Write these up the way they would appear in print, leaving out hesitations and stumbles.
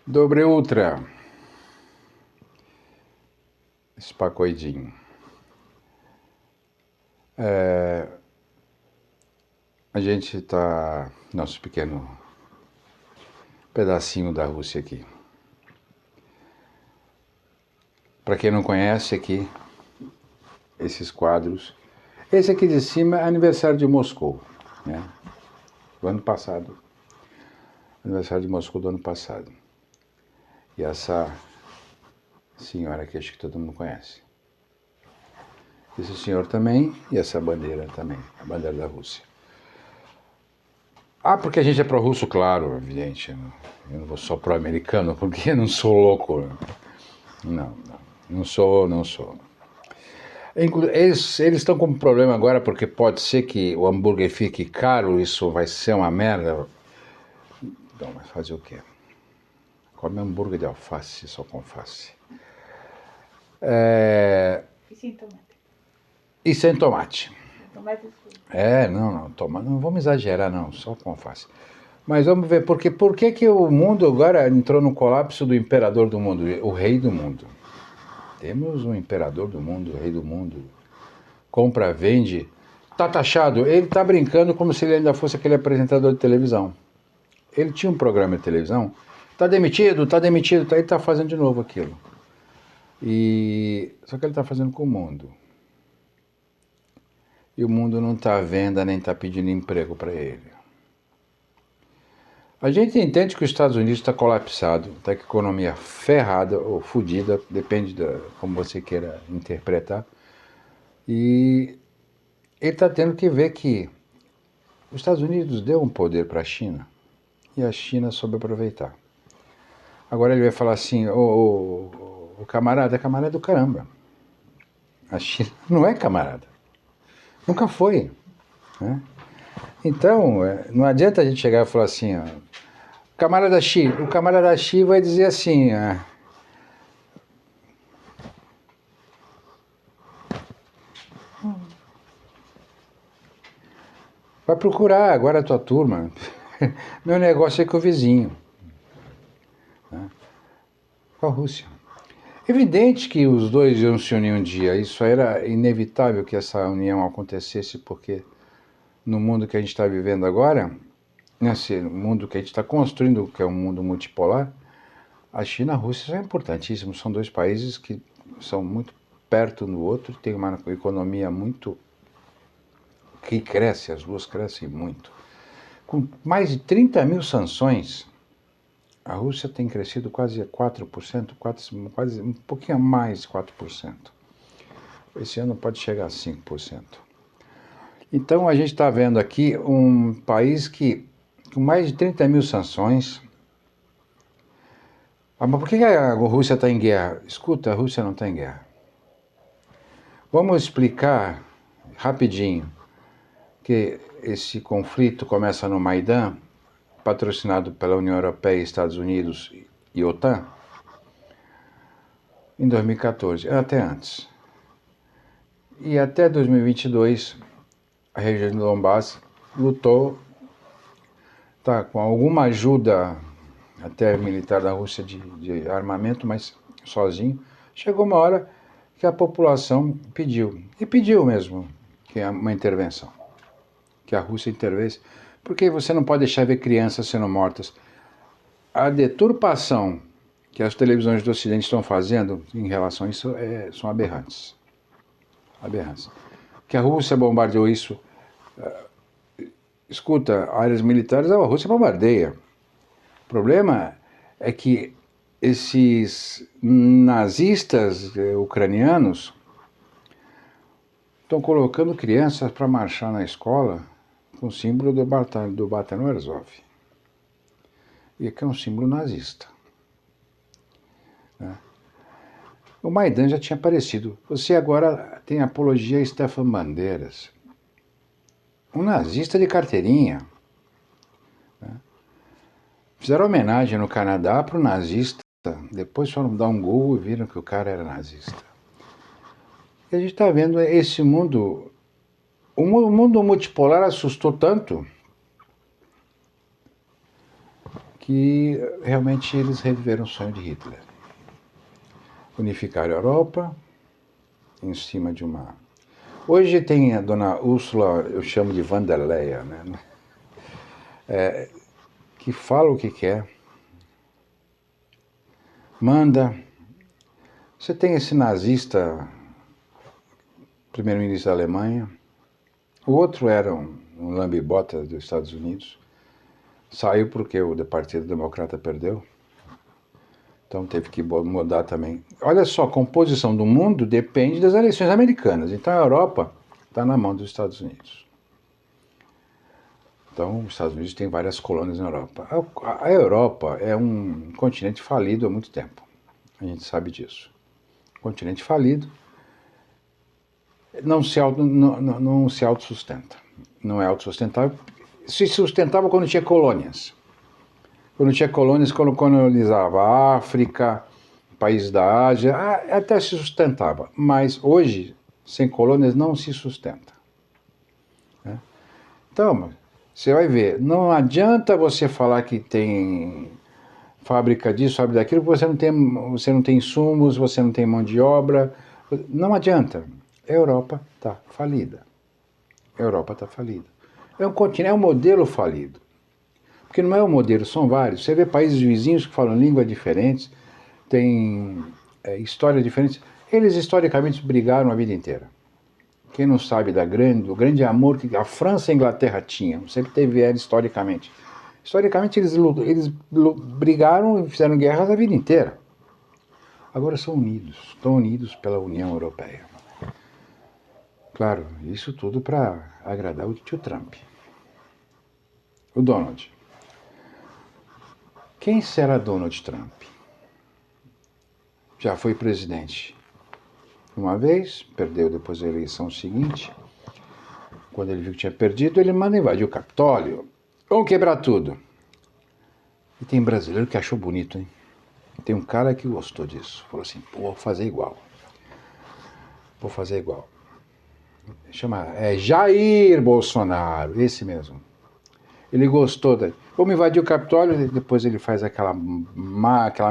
Dobre Ultra, Spacoidinho. A gente está nosso pequeno pedacinho da Rússia aqui. Para quem não conhece aqui, esses quadros. Esse aqui de cima é aniversário de Moscou, né? Do ano passado. Aniversário de Moscou do ano passado. E essa senhora aqui, acho que todo mundo conhece. Esse senhor também, e essa bandeira também, a bandeira da Rússia. Ah, porque a gente é pró-russo, claro, evidente. Eu não sou pró-americano, porque eu não sou louco. Não sou. Eles estão com um problema agora, porque pode ser que o hambúrguer fique caro, isso vai ser uma merda. Então, mas fazer o quê? Come hambúrguer de alface, só com alface. E sem tomate. E sem tomate. Tomate Não vamos exagerar não, só com alface. Mas vamos ver, por que o mundo agora entrou no colapso do imperador do mundo, o rei do mundo. Temos um imperador do mundo, o rei do mundo. Compra, vende, tá taxado. Ele tá brincando como se ele ainda fosse aquele apresentador de televisão. Ele tinha um programa de televisão, tá demitido, ele tá fazendo de novo aquilo. Só que ele tá fazendo com o mundo. E o mundo não está à venda nem está pedindo emprego para ele. A gente entende que os Estados Unidos está colapsado, está com a economia ferrada ou fodida, depende de como você queira interpretar. E ele está tendo que ver que os Estados Unidos deu um poder para a China e a China soube aproveitar. Agora ele vai falar assim, o camarada é camarada do caramba. A China não é camarada. Nunca foi. Né? Então, não adianta a gente chegar e falar assim, ó, o camarada Xi vai dizer assim, vai procurar agora a tua turma, meu negócio é com o vizinho, né? Com a Rússia. Evidente que os dois iam se unir um dia, isso era inevitável que essa união acontecesse, porque no mundo que a gente está vivendo agora, nesse mundo que a gente está construindo, que é um mundo multipolar, a China e a Rússia são importantíssimos, são dois países que são muito perto um do outro, têm uma economia muito que cresce, as duas crescem muito. Com mais de 30 mil sanções, a Rússia tem crescido quase 4%, quase um pouquinho a mais de 4%. Esse ano pode chegar a 5%. Então a gente está vendo aqui um país que, com mais de 30 mil sanções. Mas por que a Rússia está em guerra? Escuta, a Rússia não está em guerra. Vamos explicar rapidinho que esse conflito começa no Maidan, patrocinado pela União Europeia, Estados Unidos e OTAN, em 2014, até antes. E até 2022, a região de Donbass lutou, tá, com alguma ajuda até militar da Rússia de armamento, mas sozinho. Chegou uma hora que a população pediu, e pediu mesmo, que é uma intervenção, que a Rússia intervesse, porque você não pode deixar ver crianças sendo mortas. A deturpação que as televisões do Ocidente estão fazendo em relação a isso são aberrantes. Aberrantes. Que a Rússia bombardeou isso. Escuta, áreas militares, a Rússia bombardeia. O problema é que esses nazistas ucranianos estão colocando crianças para marchar na escola com o símbolo do Batalhão Azov. E que é um símbolo nazista. Né? O Maidan já tinha aparecido. Você agora tem apologia a Stefan Bandeiras. Um nazista de carteirinha. Né? Fizeram homenagem no Canadá para o nazista. Depois foram dar um Google e viram que o cara era nazista. E a gente está vendo esse mundo. O mundo multipolar assustou tanto que realmente eles reviveram o sonho de Hitler. Unificar a Europa em cima de uma... Hoje tem a dona Ursula, eu chamo de van der Leyen, né? Que fala o que quer, manda. Você tem esse nazista, primeiro-ministro da Alemanha, o outro era um lambibota dos Estados Unidos, saiu porque o Partido Democrata perdeu, então teve que mudar também. Olha só, a composição do mundo depende das eleições americanas, então a Europa está na mão dos Estados Unidos. Então, os Estados Unidos têm várias colônias na Europa. A Europa é um continente falido há muito tempo, a gente sabe disso. Continente falido, não se autossustenta, não é autossustentável. Se sustentava quando tinha colônias. Quando tinha colônias, quando colonizava a África, países da Ásia, até se sustentava. Mas hoje, sem colônias, não se sustenta. Então, você vai ver, não adianta você falar que tem fábrica disso, fábrica daquilo, porque você não tem insumos, você não tem mão de obra. Não adianta. A Europa está falida. A Europa está falida. É um continente, é um modelo falido. Porque não é um modelo, são vários. Você vê países vizinhos que falam línguas diferentes, têm histórias diferentes. Eles historicamente brigaram a vida inteira. Quem não sabe do grande amor que a França e a Inglaterra tinham, sempre tiveram historicamente. Historicamente eles brigaram e fizeram guerras a vida inteira. Agora são unidos, estão unidos pela União Europeia. Claro, isso tudo para agradar o tio Trump. O Donald. Quem será Donald Trump? Já foi presidente uma vez, perdeu depois da eleição seguinte. Quando ele viu que tinha perdido, ele manda invadir o Capitólio. Vamos quebrar tudo. E tem brasileiro que achou bonito, hein? Tem um cara que gostou disso. Falou assim, pô, vou fazer igual. Vou fazer igual. Chama Jair Bolsonaro, esse mesmo. Ele gostou. Vamos invadir o Capitólio, depois ele faz aquela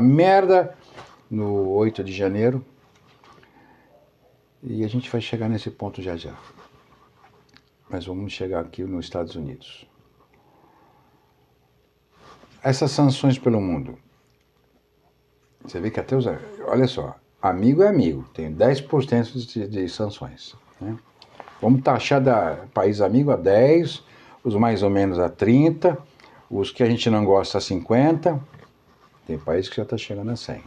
merda no 8 de janeiro. E a gente vai chegar nesse ponto já já. Mas vamos chegar aqui nos Estados Unidos. Essas sanções pelo mundo. Você vê que até os... Olha só, amigo é amigo. Tem 10% de sanções. Né? Vamos taxar país amigo a 10, os mais ou menos a 30, os que a gente não gosta a 50. Tem país que já está chegando a 100.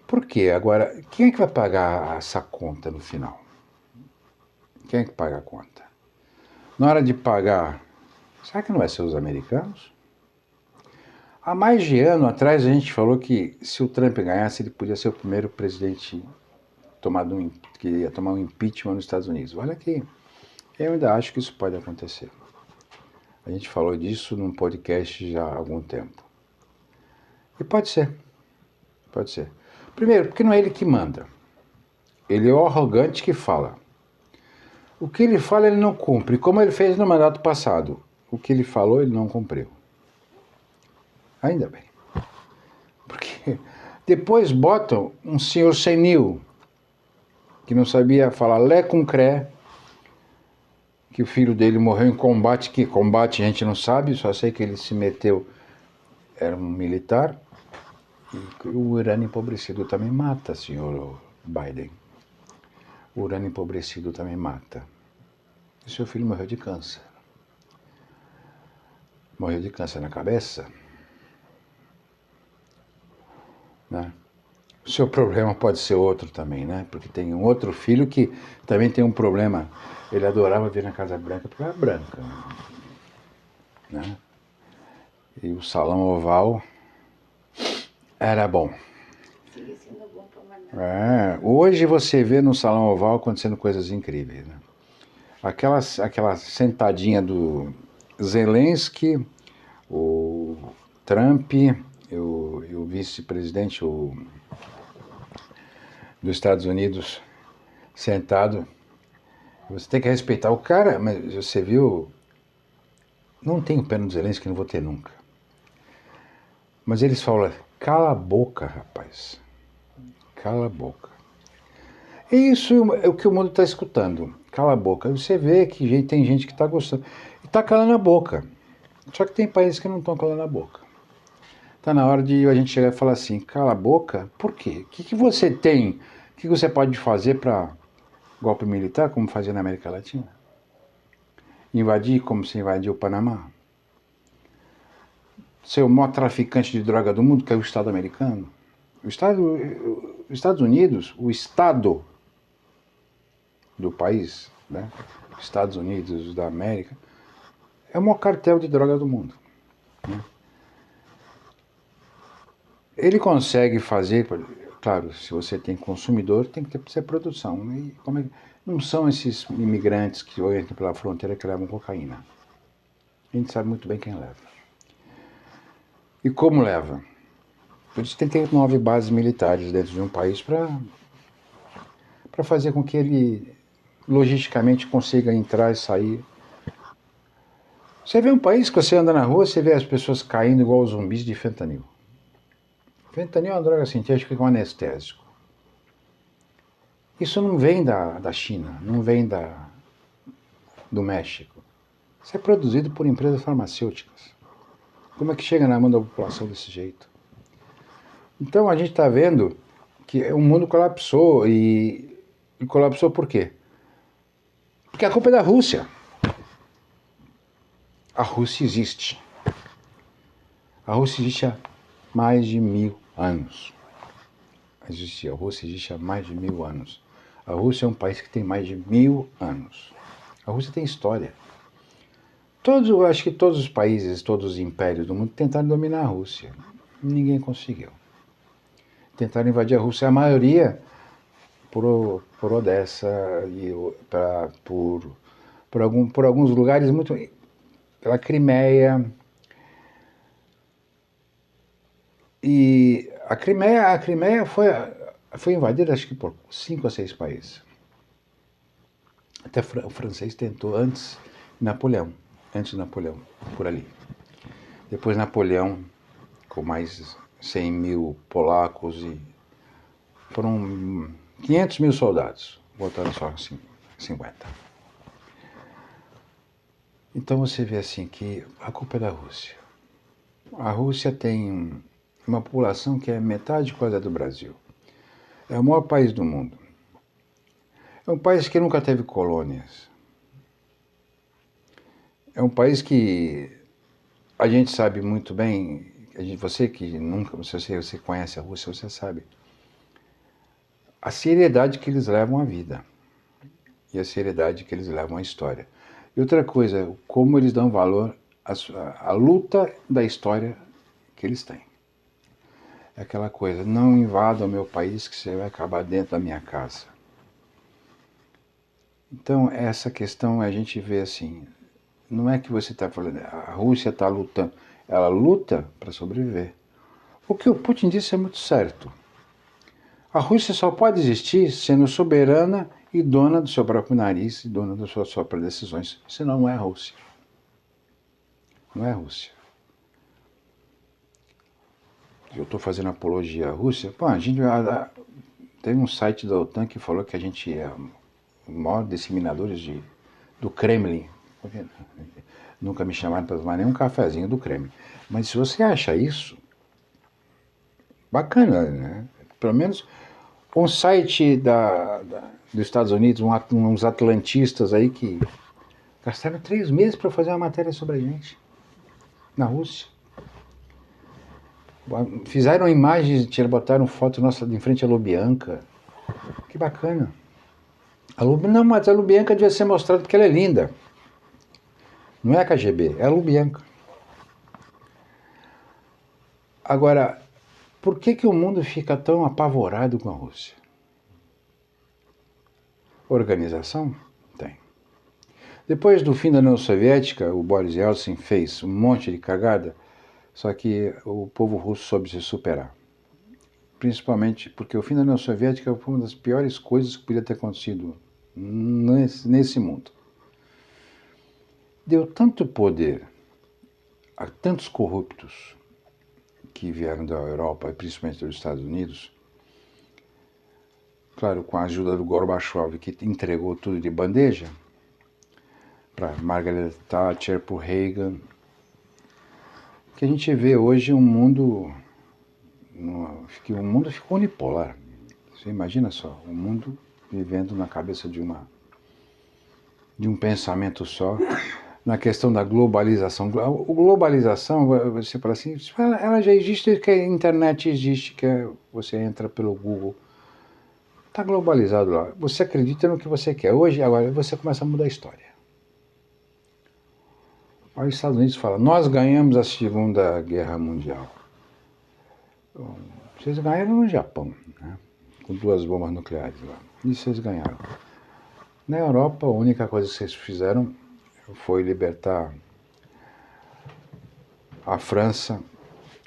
Por quê? Agora, quem é que vai pagar essa conta no final? Quem é que paga a conta? Na hora de pagar, será que não vai ser os americanos? Há mais de ano atrás a gente falou que se o Trump ganhasse, ele podia ser o primeiro presidente que ia tomar um impeachment nos Estados Unidos. Olha aqui, eu ainda acho que isso pode acontecer. A gente falou disso num podcast já há algum tempo. E pode ser. Pode ser. Primeiro, porque não é ele que manda. Ele é o arrogante que fala. O que ele fala, ele não cumpre. Como ele fez no mandato passado. O que ele falou, ele não cumpriu. Ainda bem. Porque depois botam um senhor senil, que não sabia falar lé com cré, que o filho dele morreu em combate, que combate a gente não sabe, só sei que ele se meteu, era um militar, e o urânio empobrecido também mata, senhor Biden. O urânio empobrecido também mata. E seu filho morreu de câncer. Morreu de câncer na cabeça. Né? O seu problema pode ser outro também, né? Porque tem um outro filho que também tem um problema. Ele adorava vir na Casa Branca porque era branca. Né? E o Salão Oval era bom. Siga sendo bom para mais. Hoje você vê no Salão Oval acontecendo coisas incríveis. Né? Aquela sentadinha do Zelensky, o Trump, o vice-presidente dos Estados Unidos sentado. Você tem que respeitar o cara, mas você viu não tenho pena do Zelensky, não vou ter nunca. Mas eles falam, cala a boca, rapaz. Cala a boca. E isso é o que o mundo está escutando. Cala a boca. Você vê que tem gente que está gostando. E está calando a boca. Só que tem países que não estão calando a boca. Está na hora de a gente chegar e falar assim, cala a boca, por quê? O que você tem? O que você pode fazer para golpe militar, como fazia na América Latina? Invadir como se invadiu o Panamá? Ser o maior traficante de droga do mundo, que é o Estado americano? Os Estados Unidos, o Estado do país, né? Estados Unidos da América, é o maior cartel de droga do mundo. Né? Ele consegue fazer, claro, se você tem consumidor, tem que ter produção. E não são esses imigrantes que entram pela fronteira que levam cocaína. A gente sabe muito bem quem leva. E como leva? Por isso tem 9 bases militares dentro de um país para fazer com que ele logisticamente consiga entrar e sair. Você vê um país que você anda na rua, você vê as pessoas caindo igual zumbis de fentanil. Fentanil é uma droga sintética com anestésico. Isso não vem da China, não vem do México. Isso é produzido por empresas farmacêuticas. Como é que chega na mão da população desse jeito? Então a gente está vendo que o mundo colapsou e colapsou por quê? Porque a culpa é da Rússia. A Rússia existe. A Rússia existe há mais de 1000 anos. A Rússia existe há mais de 1000 anos. A Rússia é um país que tem mais de 1000 anos. A Rússia tem história. Acho que todos os países, todos os impérios do mundo tentaram dominar a Rússia. Ninguém conseguiu. Tentaram invadir a Rússia, a maioria por Odessa e por alguns lugares muito... pela Crimeia. E a Crimeia foi invadida acho que por 5 ou 6 países. Até o francês tentou antes de Napoleão, por ali. Depois Napoleão, com mais 100 mil polacos, e foram 500 mil soldados, botaram só 50. Então você vê assim que a culpa é da Rússia. A Rússia tem uma população que é metade quase do Brasil. É o maior país do mundo. É um país que nunca teve colônias. É um país que a gente sabe muito bem, você que nunca, se você conhece a Rússia, você sabe a seriedade que eles levam à vida e a seriedade que eles levam à história. E outra coisa, como eles dão valor à luta da história que eles têm. É aquela coisa, não invada o meu país que você vai acabar dentro da minha casa. Então, essa questão a gente vê assim, não é que você está falando, a Rússia está lutando, ela luta para sobreviver. O que o Putin disse é muito certo. A Rússia só pode existir sendo soberana e dona do seu próprio nariz e dona das suas próprias decisões, senão não é a Rússia. Não é a Rússia. Eu estou fazendo apologia à Rússia. Pô, tem um site da OTAN que falou que a gente é os maiores disseminadores do Kremlin. Nunca me chamaram para tomar nenhum cafezinho do Kremlin. Mas se você acha isso, bacana, né? Pelo menos um site dos Estados Unidos, uns atlantistas aí que gastaram 3 meses para fazer uma matéria sobre a gente, na Rússia. Fizeram imagens, botaram foto nossa em frente à Lubyanka. Que bacana. Não, mas a Lubyanka devia ser mostrada porque ela é linda. Não é a KGB, é a Lubyanka. Agora, por que o mundo fica tão apavorado com a Rússia? Organização? Tem. Depois do fim da União Soviética, o Boris Yeltsin fez um monte de cagada, só que o povo russo soube se superar. Principalmente porque o fim da União Soviética foi uma das piores coisas que podia ter acontecido nesse mundo. Deu tanto poder há tantos corruptos que vieram da Europa, principalmente dos Estados Unidos, claro, com a ajuda do Gorbachev, que entregou tudo de bandeja, para Margaret Thatcher, para o Reagan, que a gente vê hoje um mundo, que o mundo ficou unipolar. Você imagina só, o mundo vivendo na cabeça de um pensamento só, na questão da globalização. A globalização, você fala assim, ela já existe desde que a internet existe, que você entra pelo Google. Está globalizado lá. Você acredita no que você quer. Hoje, agora, você começa a mudar a história. Aí os Estados Unidos falam, nós ganhamos a Segunda Guerra Mundial. Vocês ganharam no Japão, né? Com 2 bombas nucleares lá. E vocês ganharam. Na Europa, a única coisa que vocês fizeram foi libertar a França.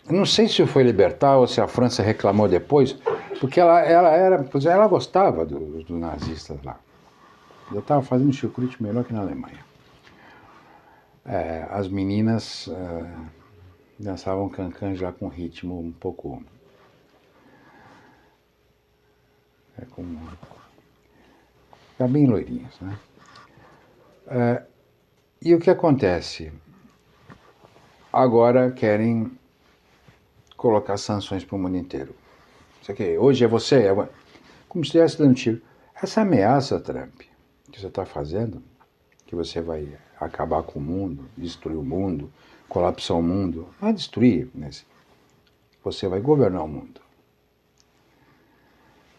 Não sei se foi libertar ou se a França reclamou depois, porque ela gostava dos nazistas lá. Já estava fazendo chucrute melhor que na Alemanha. As meninas dançavam cancan já com ritmo um pouco... já bem loirinhas, né? E o que acontece? Agora querem colocar sanções para o mundo inteiro. Isso aqui, hoje é você, como se estivesse dando tiro. Essa ameaça, Trump, que você está fazendo, que você vai acabar com o mundo, destruir o mundo, colapsar o mundo, não vai destruir, mas você vai governar o mundo.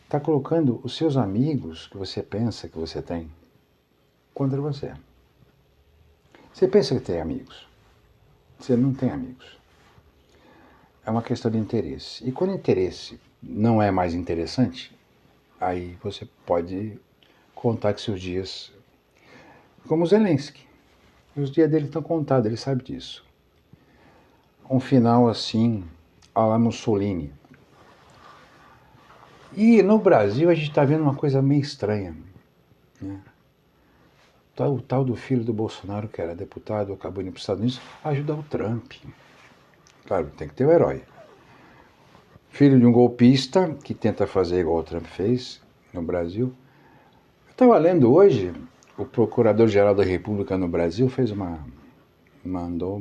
Está colocando os seus amigos que você pensa que você tem contra você. Você pensa que tem amigos. Você não tem amigos. É uma questão de interesse. E quando o interesse não é mais interessante, aí você pode contar que seus dias... Como o Zelensky. Os dias dele estão contados, ele sabe disso. Um final assim, à la Mussolini. E no Brasil a gente está vendo uma coisa meio estranha, né? O tal do filho do Bolsonaro, que era deputado, acabou indo para os Estados Unidos, ajudar o Trump. Claro, tem que ter o herói. Filho de um golpista que tenta fazer igual o Trump fez no Brasil. Eu estava lendo hoje, o Procurador-Geral da República no Brasil mandou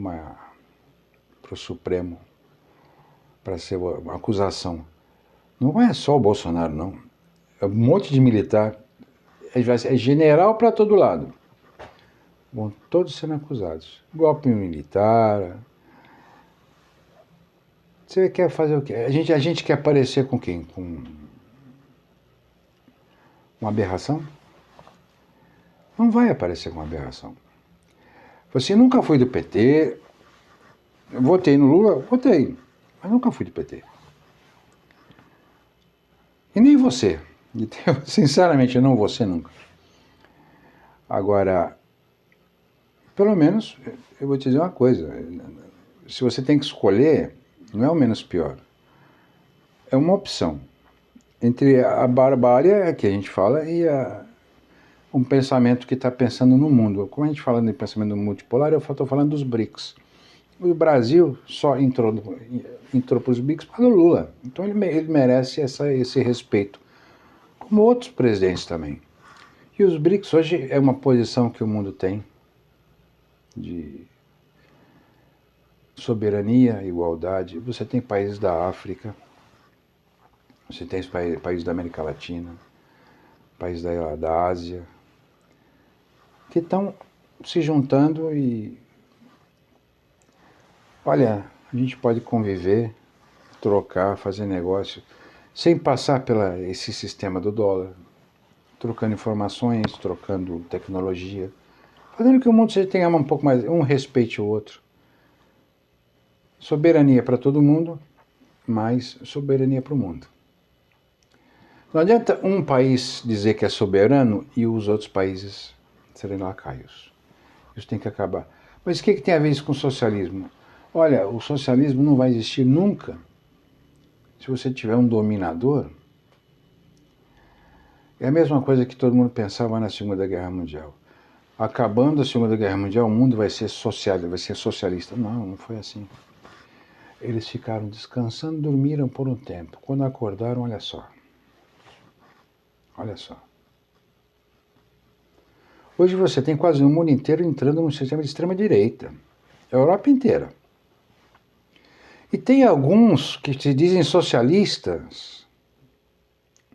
para o Supremo para ser uma acusação. Não é só o Bolsonaro, não. É um monte de militar. É general para todo lado. Vão todos sendo acusados. Golpe militar. Você quer fazer o quê? A gente quer aparecer com quem? Com uma aberração? Não vai aparecer com uma aberração. Você nunca foi do PT. Eu votei no Lula? Votei. Mas nunca fui do PT. E nem você. Sinceramente, eu não vou ser nunca. Agora, pelo menos, eu vou te dizer uma coisa. Se você tem que escolher, não é o menos pior. É uma opção. Entre a barbárie que a gente fala e um pensamento que está pensando no mundo. Como a gente fala de pensamento multipolar, eu estou falando dos BRICS. O Brasil só entrou para os BRICS para o Lula. Então ele merece esse respeito. Como outros presidentes também. E os BRICS hoje é uma posição que o mundo tem de soberania, igualdade. Você tem países da África, você tem países da América Latina, países da Ásia, que estão se juntando e, olha, a gente pode conviver, trocar, fazer negócio, sem passar esse sistema do dólar, trocando informações, trocando tecnologia, fazendo que o mundo tenha um pouco mais, um respeite o outro. Soberania para todo mundo, mas soberania para o mundo. Não adianta um país dizer que é soberano e os outros países serem lacaios. Isso tem que acabar. Mas o que tem a ver isso com o socialismo? Olha, o socialismo não vai existir nunca se você tiver um dominador. É a mesma coisa que todo mundo pensava na Segunda Guerra Mundial. acabando a Segunda Guerra Mundial, o mundo vai ser socialista. Não, não foi assim. Eles ficaram descansando, dormiram por um tempo. Quando acordaram, olha só. Olha só. Hoje você tem quase o mundo inteiro entrando num sistema de extrema-direita. A Europa inteira. E tem alguns que se dizem socialistas,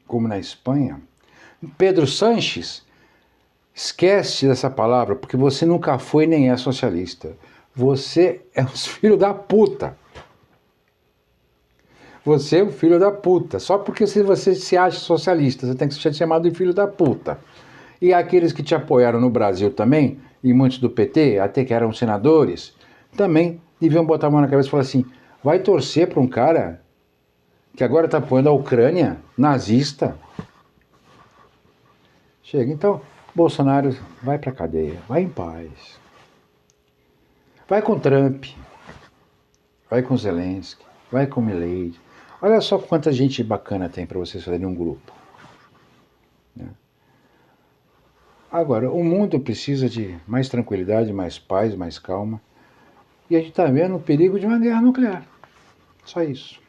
como na Espanha. Pedro Sánchez, esquece dessa palavra, porque você nunca foi nem é socialista. Você é um filho da puta. Você é um filho da puta. Só porque você se acha socialista, você tem que ser chamado de filho da puta. E aqueles que te apoiaram no Brasil também, e muitos do PT, até que eram senadores, também deviam botar a mão na cabeça e falar assim, vai torcer para um cara que agora está apoiando a Ucrânia, nazista. Chega, então, Bolsonaro vai para a cadeia, vai em paz. Vai com Trump, vai com Zelensky, vai com Milei. Olha só quanta gente bacana tem para vocês fazerem um grupo. Né? Agora, o mundo precisa de mais tranquilidade, mais paz, mais calma. E a gente está vendo o perigo de uma guerra nuclear. Só isso.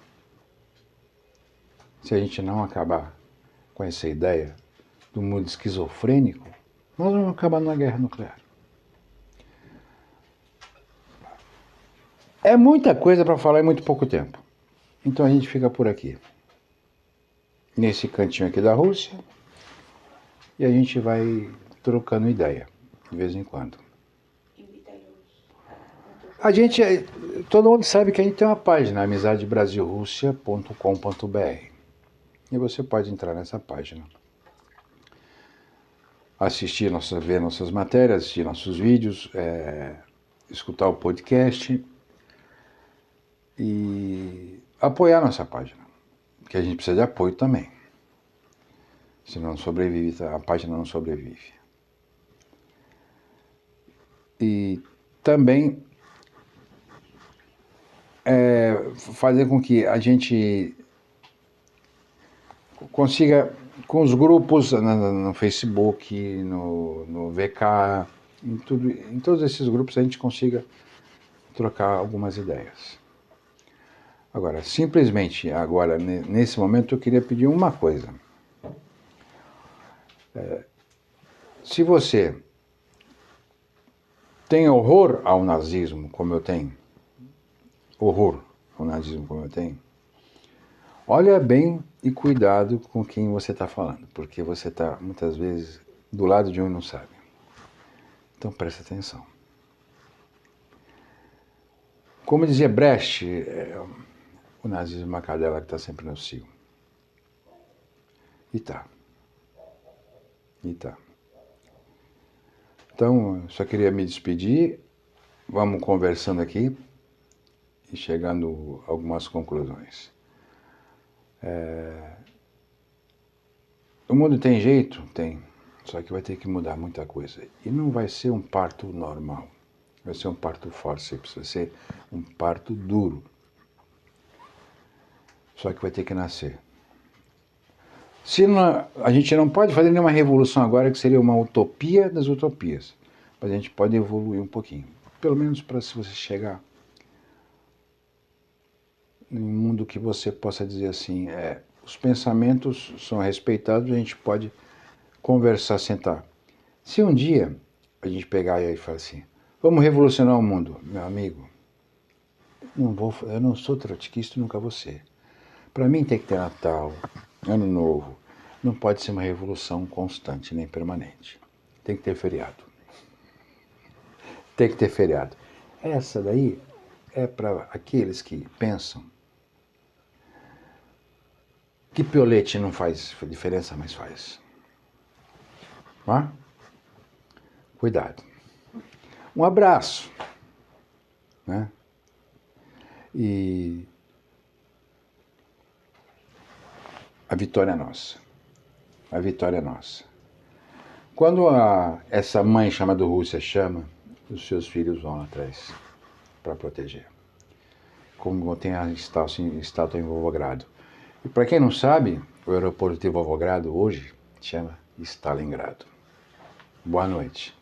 Se a gente não acabar com essa ideia do mundo esquizofrênico, nós vamos acabar numa guerra nuclear. É muita coisa para falar em muito pouco tempo. Então a gente fica por aqui. Nesse cantinho aqui da Rússia. E a gente vai trocando ideia, de vez em quando. A gente, todo mundo sabe que a gente tem uma página, amizadebrasilrússia.com.br. E você pode entrar nessa página. Assistir, ver nossas matérias, assistir nossos vídeos, escutar o podcast e apoiar nossa página, porque a gente precisa de apoio também. Senão não sobrevive, a página não sobrevive. E também fazer com que a gente consiga, com os grupos no Facebook, no VK, em todos esses grupos a gente consiga trocar algumas ideias. Agora, simplesmente, agora, nesse momento, eu queria pedir uma coisa. Se você tem horror ao nazismo, como eu tenho, horror ao nazismo, como eu tenho, olha bem e cuidado com quem você está falando, porque você está, muitas vezes, do lado de um e não sabe. Então, presta atenção. Como dizia Brecht, o nazismo é uma cadela que está sempre no cio. E tá. Então, só queria me despedir. Vamos conversando aqui e chegando a algumas conclusões. O mundo tem jeito? Tem. Só que vai ter que mudar muita coisa. E não vai ser um parto normal. Vai ser um parto forceps, vai ser um parto duro. Só que vai ter que nascer. A gente não pode fazer nenhuma revolução agora, que seria uma utopia das utopias. Mas a gente pode evoluir um pouquinho. Pelo menos para se você chegar em um mundo que você possa dizer assim, os pensamentos são respeitados, a gente pode conversar, sentar. Se um dia a gente pegar e falar assim, vamos revolucionar o mundo, meu amigo, eu não sou trotskista, nunca vou ser. Para mim tem que ter Natal, Ano Novo. Não pode ser uma revolução constante nem permanente. Tem que ter feriado. Tem que ter feriado. Essa daí é para aqueles que pensam que piolete não faz diferença, mas faz. Tá? Cuidado. Um abraço. Né? E a vitória é nossa. A vitória é nossa. Quando essa mãe chamada Rússia chama, os seus filhos vão atrás para proteger. Como tem a estátua em Volgogrado. E para quem não sabe, o aeroporto de Volgogrado hoje chama Stalingrado. Boa noite.